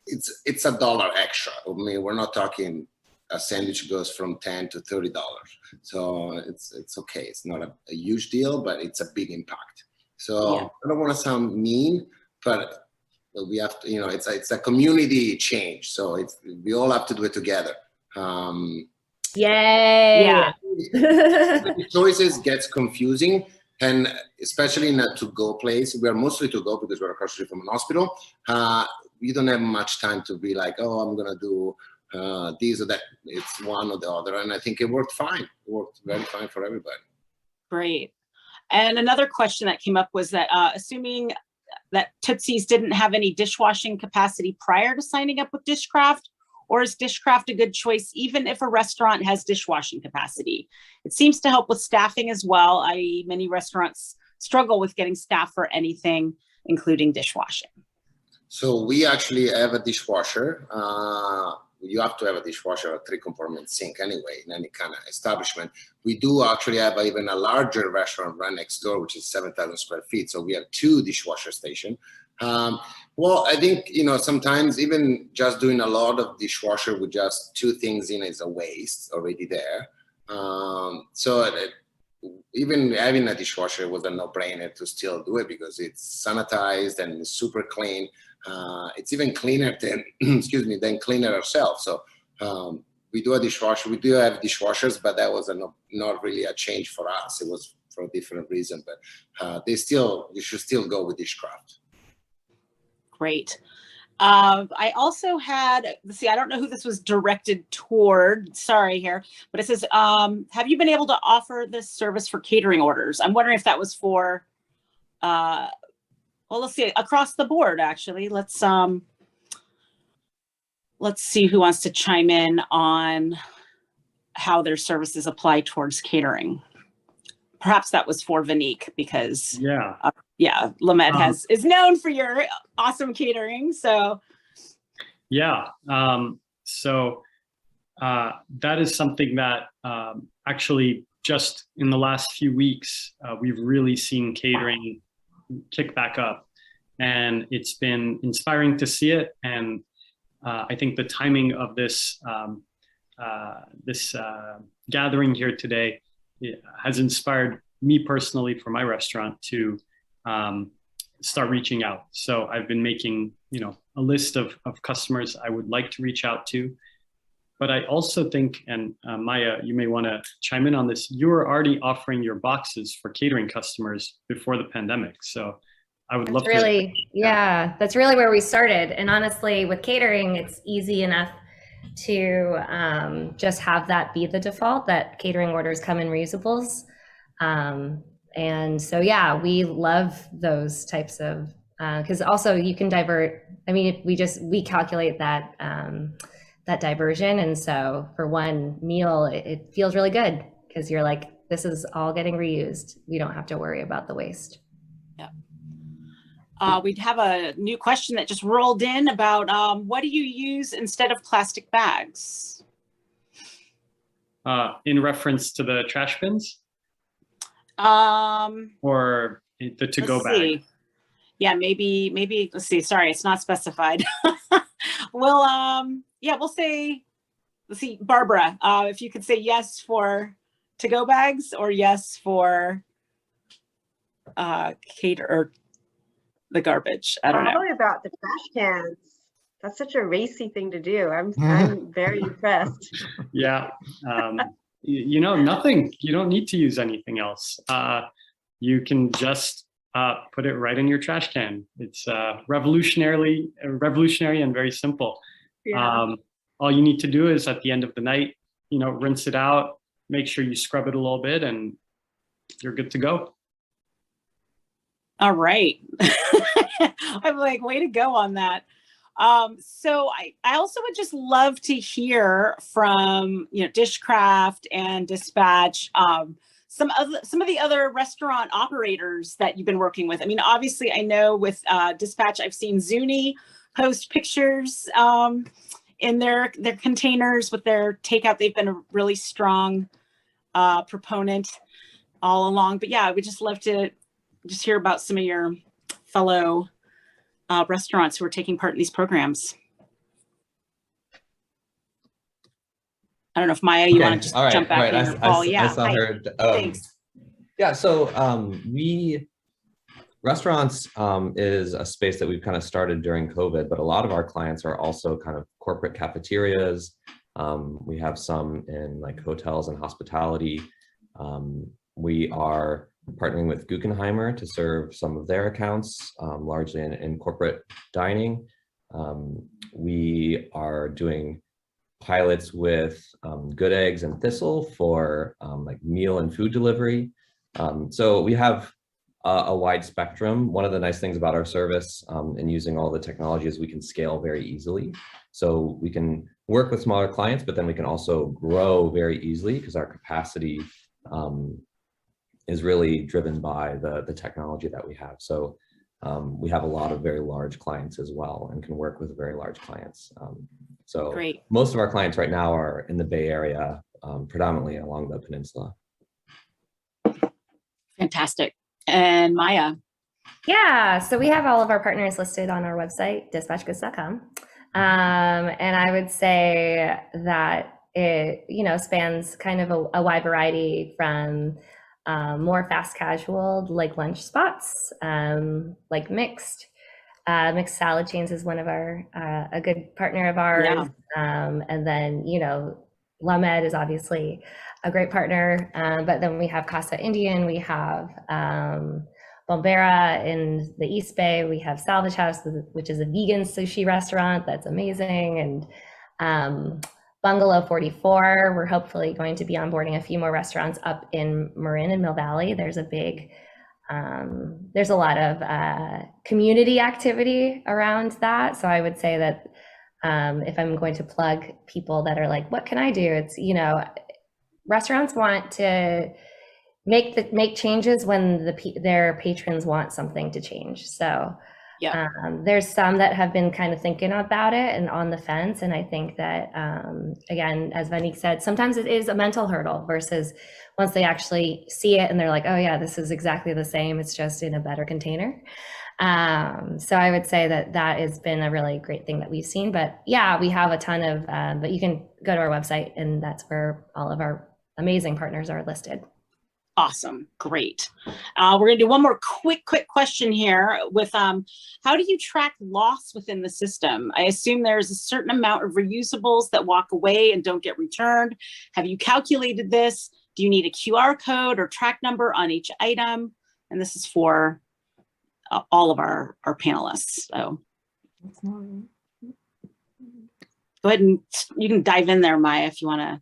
It's $1 extra. I mean, we're not talking a sandwich goes from $10 to $30. So it's okay. It's not a huge deal, but it's a big impact. So yeah. I don't want to sound mean, but we have to, it's a community change. So we all have to do it together. Yay! Yeah. The choices gets confusing, and especially in a to-go place. We are mostly to-go because we're across the street from an hospital. You don't have much time to be like, oh, I'm gonna do this or that. It's one or the other, and I think it worked fine. It worked very fine for everybody. Great. And another question that came up was that assuming that Tootsie's didn't have any dishwashing capacity prior to signing up with Dishcraft, or is Dishcraft a good choice even if a restaurant has dishwashing capacity? It seems to help with staffing as well, i.e. many restaurants struggle with getting staff for anything, including dishwashing. So we actually have a dishwasher. You have to have a dishwasher, a 3-compartment sink anyway, in any kind of establishment. We do actually have even a larger restaurant right next door, which is 7,000 square feet. So we have 2 dishwasher stations. Well, I think, you know, sometimes even just doing a lot of dishwasher with just 2 things in is a waste already there. Even having a dishwasher was a no-brainer to still do it because it's sanitized and super clean. It's even cleaner than, excuse me, than cleaner ourselves. So we do a dishwasher. We do have dishwashers, but that was not really a change for us. It was for a different reason. But you should still go with Dishcraft. Great. I also had, let's see, I don't know who this was directed toward, sorry here, but it says, have you been able to offer this service for catering orders? I'm wondering if that was for, well, let's see, across the board, actually. Let's see who wants to chime in on how their services apply towards catering. Perhaps that was for Vinique because yeah, Lamed is known for your awesome catering. So yeah, so that is something that actually just in the last few weeks we've really seen catering kick back up, and it's been inspiring to see it. And I think the timing of this gathering here today has inspired me personally for my restaurant to start reaching out. So I've been making, you know, a list of customers I would like to reach out to. But I also think, and Maya, you may want to chime in on this, you were already offering your boxes for catering customers before the pandemic. So I would love to. Yeah, that's really where we started. And honestly, with catering, it's easy enough to just have that be the default, that catering orders come in Reusables. And so, yeah, we love those types of, because also you can divert. I mean, we calculate that, that diversion. And so for one meal, it feels really good because you're like, this is all getting reused. We don't have to worry about the waste. Yeah. We'd have a new question that just rolled in about what do you use instead of plastic bags? In reference to the trash bins? Or the to-go bag? Yeah, maybe, let's see, sorry, it's not specified. Well, yeah, we'll say, let's see, Barbara, if you could say yes for to-go bags or yes for cater or the garbage. I don't know. Probably about the trash cans. That's such a racy thing to do. I'm very impressed. Yeah. You know, nothing. You don't need to use anything else. You can just put it right in your trash can. It's revolutionary and very simple. Yeah. All you need to do is at the end of the night, you know, rinse it out, make sure you scrub it a little bit, and you're good to go. All right. I'm like, way to go on that. So I also would just love to hear from, you know, Dishcraft and Dispatch, some of the other restaurant operators that you've been working with. I mean, obviously I know with Dispatch, I've seen Zuni post pictures in their containers with their takeout. They've been a really strong proponent all along. But yeah, I would just love to just hear about some of your fellow restaurants who are taking part in these programs. I don't know if Maya, you want to just jump back in. I saw her. Thanks. Yeah, so restaurants is a space that we've kind of started during COVID, but a lot of our clients are also kind of corporate cafeterias, We have some in like hotels and hospitality. We are partnering with Guggenheimer to serve some of their accounts, largely in corporate dining. We are doing pilots with Good Eggs and Thistle for like meal and food delivery. So we have a wide spectrum. One of the nice things about our service and using all the technology is we can scale very easily. So we can work with smaller clients, but then we can also grow very easily because our capacity is really driven by the technology that we have. So we have a lot of very large clients as well and can work with very large clients. So Great. Most of our clients right now are in the Bay Area, predominantly along the peninsula. Fantastic. And Maya. Yeah, so we have all of our partners listed on our website, dispatchgoods.com. And I would say that it, spans kind of a wide variety from more fast casual, like lunch spots, like mixed salad chains is one of our, a good partner of ours. Yeah. And then, La Med is obviously a great partner, but then we have Casa Indian, we have Bombera in the East Bay, we have Salvage House, which is a vegan sushi restaurant that's amazing, and Bungalow 44, we're hopefully going to be onboarding a few more restaurants up in Marin and Mill Valley. There's a lot of community activity around that. So I would say that if I'm going to plug people that are like, what can I do? It's, restaurants want to make changes when their patrons want something to change. So yeah, there's some that have been kind of thinking about it and on the fence. And I think that, again, as Vanique said, sometimes it is a mental hurdle versus once they actually see it and they're like, oh yeah, this is exactly the same. It's just in a better container. So I would say that has been a really great thing that we've seen. But yeah, we have a ton of, but you can go to our website and that's where all of our amazing partners are listed. Awesome. Great. We're going to do one more quick question here with how do you track loss within the system? I assume there's a certain amount of reusables that walk away and don't get returned. Have you calculated this? Do you need a QR code or track number on each item? And this is for all of our panelists. So go ahead and you can dive in there, Maya, if you want to.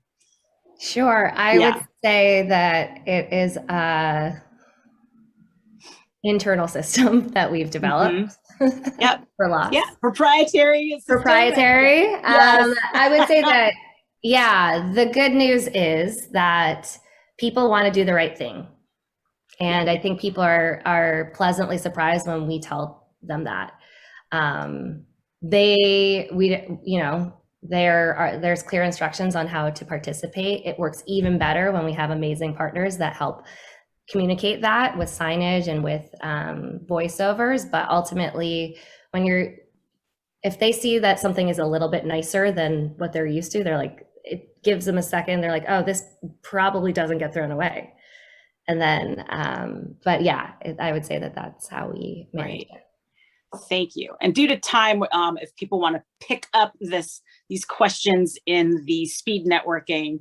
Sure. I would say that it is an internal system that we've developed. Mm-hmm. Yep. For loss. Yeah. Proprietary. Yes. I would say that, yeah, the good news is that people want to do the right thing. And I think people are pleasantly surprised when we tell them that. There's clear instructions on how to participate. It works even better when we have amazing partners that help communicate that with signage and with voiceovers. But ultimately, if they see that something is a little bit nicer than what they're used to, they're like, it gives them a second. They're like, oh, this probably doesn't get thrown away. And then, but yeah, I would say that that's how we manage it. Thank you. And due to time, if people want to pick up these questions in the speed networking,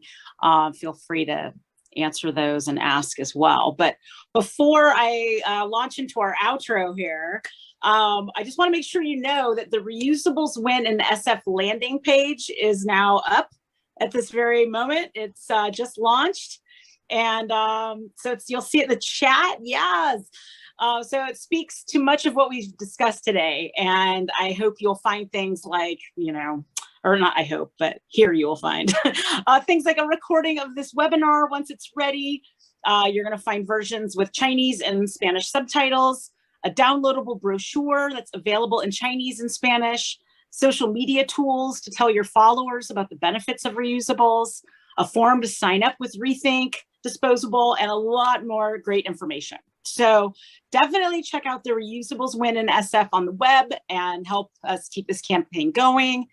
feel free to answer those and ask as well. But before I launch into our outro here, I just want to make sure you know that the Reusables Win and SF landing page is now up at this very moment. It's just launched. And so you'll see it in the chat. Yes. So it speaks to much of what we've discussed today. And I hope you'll find things like, or not I hope, but here you will find things like a recording of this webinar once it's ready. You're going to find versions with Chinese and Spanish subtitles, a downloadable brochure that's available in Chinese and Spanish, social media tools to tell your followers about the benefits of reusables, a form to sign up with ReThink Disposable, and a lot more great information. So definitely check out the Reusables Win and SF on the web and help us keep this campaign going.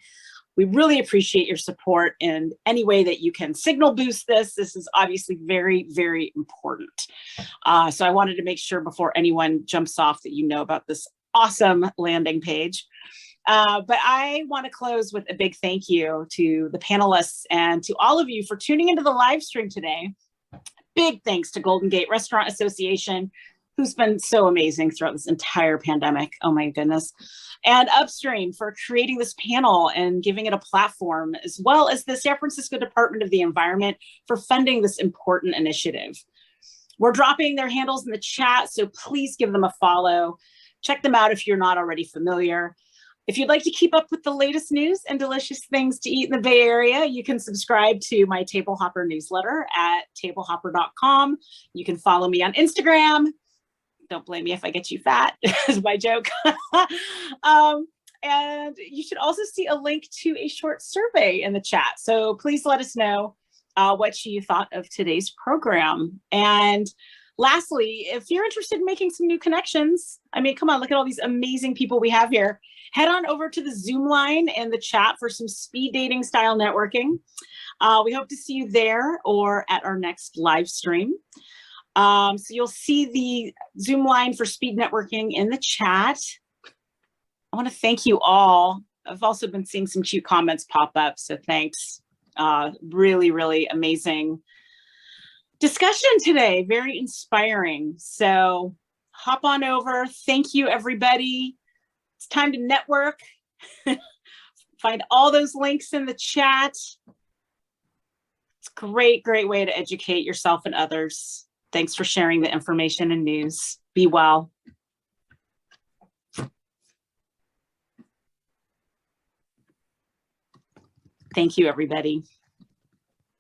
We really appreciate your support in any way that you can signal boost this. This is obviously very, very important. So I wanted to make sure before anyone jumps off that you know about this awesome landing page. But I want to close with a big thank you to the panelists and to all of you for tuning into the live stream today. Big thanks to Golden Gate Restaurant Association, who's been so amazing throughout this entire pandemic. Oh my goodness. And Upstream for creating this panel and giving it a platform, as well as the San Francisco Department of the Environment for funding this important initiative. We're dropping their handles in the chat, so please give them a follow. Check them out if you're not already familiar. If you'd like to keep up with the latest news and delicious things to eat in the Bay Area, you can subscribe to my tablehopper newsletter at tablehopper.com. You can follow me on Instagram. Don't blame me if I get you fat, is my joke. And you should also see a link to a short survey in the chat. So please let us know what you thought of today's program. And lastly, if you're interested in making some new connections, I mean, come on, look at all these amazing people we have here. Head on over to the Zoom line in the chat for some speed dating style networking. We hope to see you there or at our next live stream. So you'll see the Zoom line for speed networking in the chat. I want to thank you all. I've also been seeing some cute comments pop up, so thanks. Really, really amazing discussion today, very inspiring. So hop on over. Thank you, everybody. It's time to network. Find all those links in the chat. It's a great, great way to educate yourself and others. Thanks for sharing the information and news. Be well. Thank you, everybody.